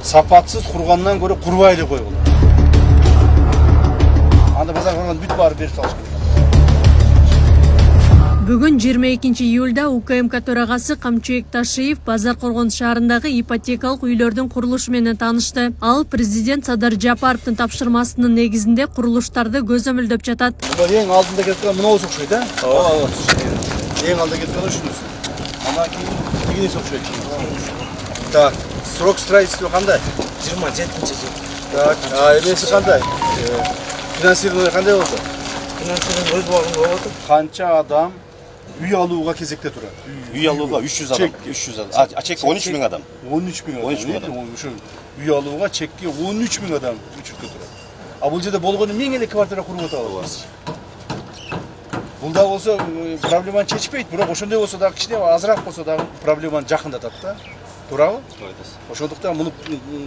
сапатсыз құрғаннан көрі құрбай эле койгула. Анда базар коргон бүт баары берип салыш керек. Бүгін 22 июльда УКМК төрағасы Камчыбек Ташиев Базар Коргон шаарындагы ипотекалык үйлөрдүн курулушу менен таанышты. Ал президент Садыр Жапаровдун тапшырмасынын негизинде курулуштарды көзөмөлдөп жатат. Эң алдында кеткен мынау окшойт, а? Эң алдында кеткен ушунусу. Анан кийин дегенес окшойт. Так, срок строительства кандай? 27-жыл. Так, эмеси кандай? Финансирование кандай болду? Финансирование өз убагында болуп атат. Канча адам үй алууга кезекте турат? Үй алууга 300 адам. 300 адам. А чекке 13 миң адам. 13 миң адам. 13 миң адам. Ошо үй алууга чекке 13 миң адам үчүркө турат. А бул жерде болгону 1000 эле квартира куруп атабыз. Бул да болсо проблеманы чечпейт, бирок ошондой болсо дагы кичине азыраак болсо дагы проблеманы жакындатат да. Туурабы? Ошондуктан муну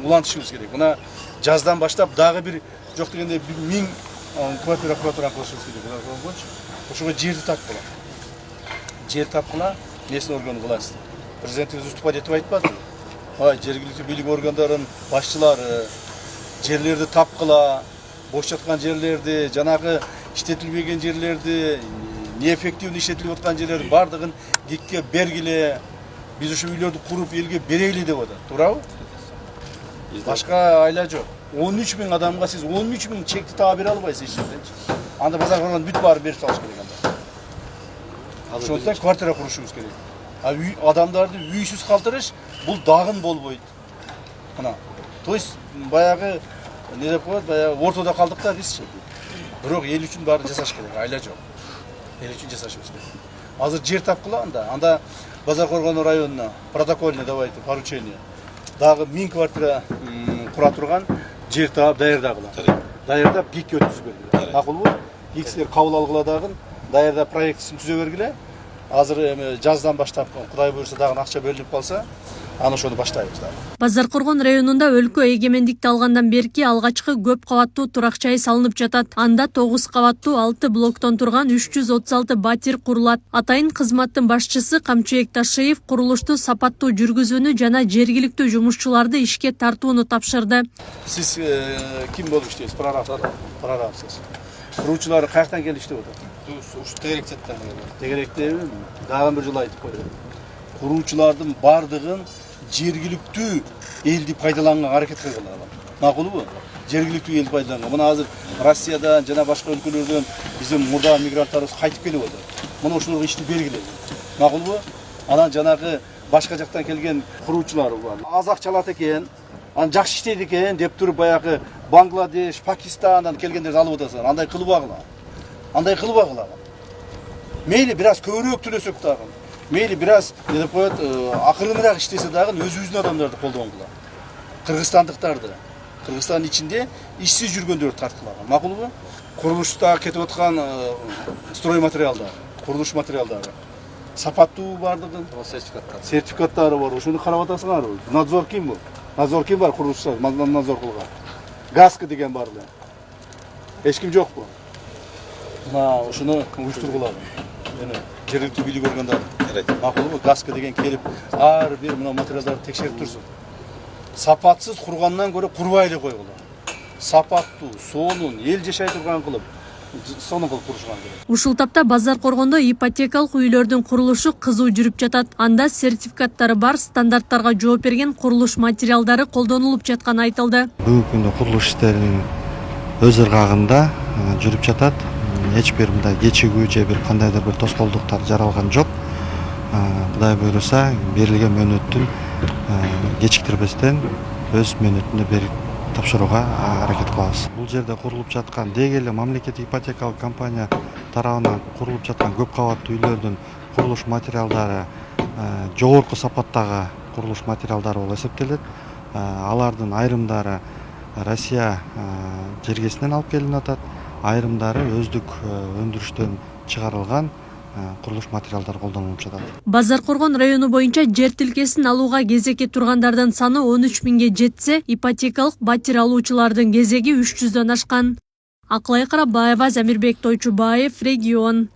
улантышыбыз керек. Мына жаздан баштап дагы бир жок дегенде 1000 квартира кура турган кылышыбыз керек. Ошого жерди тапкыла. Жер тапкыла, местный орган власти. Президентибиз уступать этип айтпадыбы? Жергиликтүү бийлик органдарынын башчылары жерлерди тапкыла, бош жаткан жерлерди, жанагы иштетилбеген жерлерди, неэффективный иштетилип аткан жерлерди бардыгын гикке бергиле, биз ушу үйлөрдү куруп элге берели деп атат. Туурабы? Башка айла жок. 13 миң адамга сиз 13 миң чекти таап бере албайсыз эч жерденчи. Анда базар коргон бүт баары берип салыш керек анда. Ошондон квартира курушубуз керек. А адамдарды үйсүз калтырыш бул дагын болбойт. Мына. То есть баягы не деп коет, баягы ортодо калдык да бизчи. Бирок эл үчүн баарын жасаш керек, айла жок. Эл үчүн жасашыбыз керек. Азыр жер тапкыла анда Базар Коргон районуна протокольный давайте поручение. Дагы 1000 квартира кура турган жер таап даярдагыла. Даярдап гикке өткүзүп бергиле. Макулбу? Гиксилер кабыл алгыла дагы даярдап проектисин түзө бергиле. Азыр жаздан баштап Кудай буйрса дагы акча бөлүнүп калса, аны ошону баштайбыз дагы. Базар Коргон районунда өлкө эгемендикти алгандан берки алгачкы көп кабаттуу турак жай салынып жатат. Анда 9 кабаттуу 6 блоктон турган 336 батир курулат. Атайын кызматтын башчысы Камчыбек Ташиев курулушту сапаттуу жүргүзүүнү жана жергиликтүү жумушчуларды ишке тартууну тапшырды. Сиз ким болуп иштейсиз? Прорабсыз. Куруучулар каяктан келип иштеп атат? Ушу Тегеректен Тегеректеби? Дагы бир жолу айтып коеюн. Куруучулардын бардыгын жергиликтүү элди пайдаланганга аракет кылгыла. Макулбу? Жергиликтүү элди пайдаланган. Мына азыр Россиядан жана башка өлкөлөрдөн биздин мурда мигранттарыбыз кайтып келип атат. Мына ошолорго ишти бергиле. Макулбу? Анан жанагы башка жактан келген куруучулар бар. Аз акча алат экен, анан жакшы иштейт экен деп туруп баягы Бангладеш, Пакистандан келгендерди алып атасың. Андай кылбагыла. Андай кылбагыла. Мейли бир аз көбүрөөк төлөсөк дагы. Мейли бир аз деп коет, акырыныраак иштесе дагы өзүбүздүн адамдарды колдонгула. Кыргызстандыктарды. Кыргызстандын ичинде ишсиз жүргөндөрдү тарткылаган. Макулбу? Курулушта кетип аткан строй материалдар, курулуш материалдары. Сапаттуу бардыгын, сертификаттары бар. Ошону карап атасыңарбы? Надзор ким бул? Надзор ким бар курулуштар? Надзор кылган. Гаска деген бар эле. Эч ким жокпу? Мына ошону уюштургула. Жергиликтүү бийлик органдары. Макулбу? Гаска деген келип, ар бир мына материалдарды текшерип турсун. Сапатсыз кургандан көрө курбай эле койгула. Сапаттуу, сонун, эл жашай турган кылып, сонун кылып курушкан керек. Ушул тапта Базар Коргондо ипотекалык үйлөрдүн курулушу кызуу жүрүп жатат. Анда сертификаттары бар, стандарттарга жооп берген курулуш материалдары колдонулуп жатканы айтылды. Бүгүнкү күндө курулуш иштеринин өз ыргагында жүрүп жатат. Эч бир мындай кечигүү же бир кандайдыр бир тоскоолдуктар жаралган жок. Кудай буйруса, берилген мөөнөттүн кечиктирбестен өз мөөнөтүндө берип тапшырууга аракет кылабыз. Бул жерде курулуп жаткан деги эле мамлекеттик ипотекалык компания тарабынан курулуп жаткан көп кабаттуу үйлөрдүн курулуш материалдары жогорку сапаттагы курулуш материалдары болуп эсептелет. Алардын айрымдары Россия жергесинен алып келинип атат, айрымдары өздүк өндүрүштөн чыгарылган курулуш материалдар колдонулуп жатат. Базар Коргон району боюнча жер тилкесин алууга кезекке тургандардын саны 13 миңге жетсе, ипотекалык батир алуучулардын кезеги 300дөн ашкан. Акылай Карабаева, Замирбек Тойчубаев, Регион.